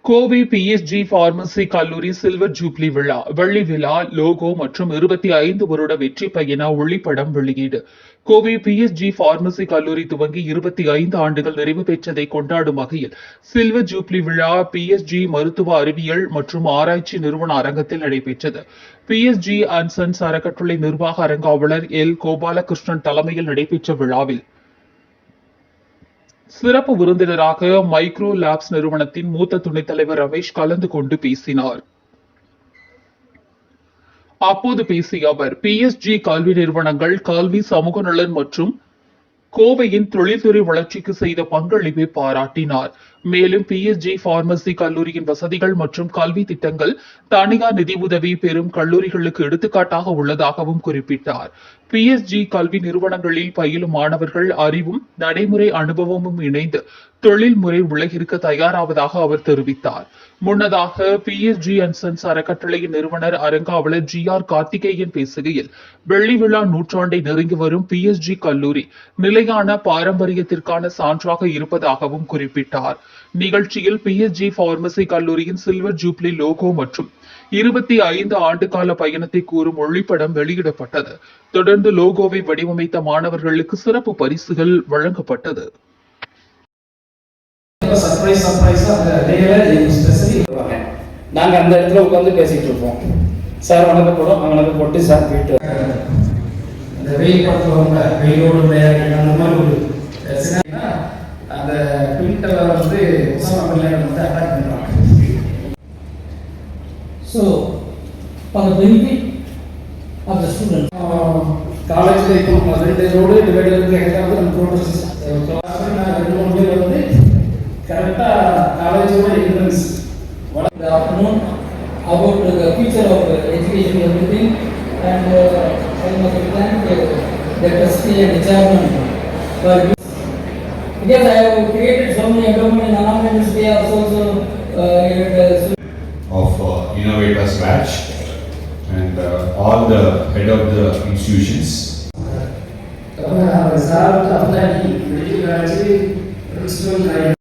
Kovai PSG pharmacy கல்லூரி silver jubilee விழா வெள்ளி விழா லோகோ மற்றும் 25 வருட வெற்றி பயண ஒளிப்படம் வெளியீடு. கோவை பிஎஸ்ஜி பார்மசி கல்லூரி துவங்கி 25 ஆண்டுகள் நிறைவு பெற்றதை கொண்டாடும் வகையில் சில்வர் ஜூப்ளி விழா பிஎஸ்ஜி மருத்துவ அறிவியல் மற்றும் ஆராய்ச்சி நிறுவன அரங்கத்தில் நடைபெற்றது. பிஎஸ்ஜி அண்ட் சன்ஸ் அறக்கட்டளை நிர்வாக அரங்காவலர் எல் கோபாலகிருஷ்ணன் தலைமையில் நடைபெற்ற விழாவில் சிறப்பு விருந்தினராக மைக்ரோ லேப்ஸ் நிறுவனத்தின் மூத்த துணைத் தலைவர் ரமேஷ் கலந்து கொண்டு பேசினார். அப்போது பேசிய அவர், பிஎஸ்ஜி கல்வி நிறுவனங்கள் கல்வி, சமூக நலன் மற்றும் கோவையின் தொழில்துறை வளர்ச்சிக்கு செய்த பங்களிப்பை பாராட்டினார். மேலும் பிஎஸ்ஜி பார்மசி கல்லூரியின் வசதிகள் மற்றும் கல்வி திட்டங்கள் தனியார் நிதி உதவி பெறும் கல்லூரிகளுக்கு எடுத்துக்காட்டாக உள்ளதாகவும் குறிப்பிட்டார். பிஎஸ்ஜி கல்வி நிறுவனங்களில் பயிலும் மாணவர்கள் அறிவும் நடைமுறை அனுபவமும் இணைந்து தொழில்முறை உலகிற்கு தயாராவதாக அவர் தெரிவித்தார். முன்னதாக பிஎஸ்ஜி அண்ட் சன்ஸ் அறக்கட்டளையின் நிறுவனர் அரங்காவலர் GR கார்த்திகேயன் பேசுகையில், வெள்ளி விழா நூற்றாண்டை நெருங்கி வரும் பிஎஸ்ஜி கல்லூரி நிலையான பாரம்பரியத்திற்கான சான்றாக இருப்பதாகவும் குறிப்பிட்டார். நிகழ்ச்சியில் பிஎஸ்ஜி பார்மசி கல்லூரியின் சில்வர் ஜூப்ளி லோகோ மற்றும் 25 ஆண்டுகால பயணத்தை கூறும் ஒளிப்படம் வெளியிடப்பட்டது. தொடர்ந்து லோகோவை வடிவமைத்த மாணவர்களுக்கு சிறப்பு பரிசுகள் வழங்கப்பட்டது. நாங்க அந்த இடத்துல உட்கார்ந்து பேசிட்டு இருப்போம். சார் வணக்கம் போடும், வணக்கம் போட்டு சார் போயிட்டு அந்த வெயில் படுத்துவாங்க, வெயிலோடு அந்த மாதிரி ஒரு அந்த ட்விட்டர்ல வந்து வந்து அட்டாக் பண்றாங்க. So, for the benefit of the students, காலேஜ்ல இப்போ 2 ரோடு டிவைடர் கேட்டாவது நம்ம ப்ரோட்டோஸ் கிளாஸ்ல 2 பேர் வந்து கரெக்டா காலேஜோட entrance the afternoon about the future of education and everything, and I must thank the trustee and the chairman for because I have created so many endowment and endowments. They are also of innovators batch and all the head of the institutions. Sir,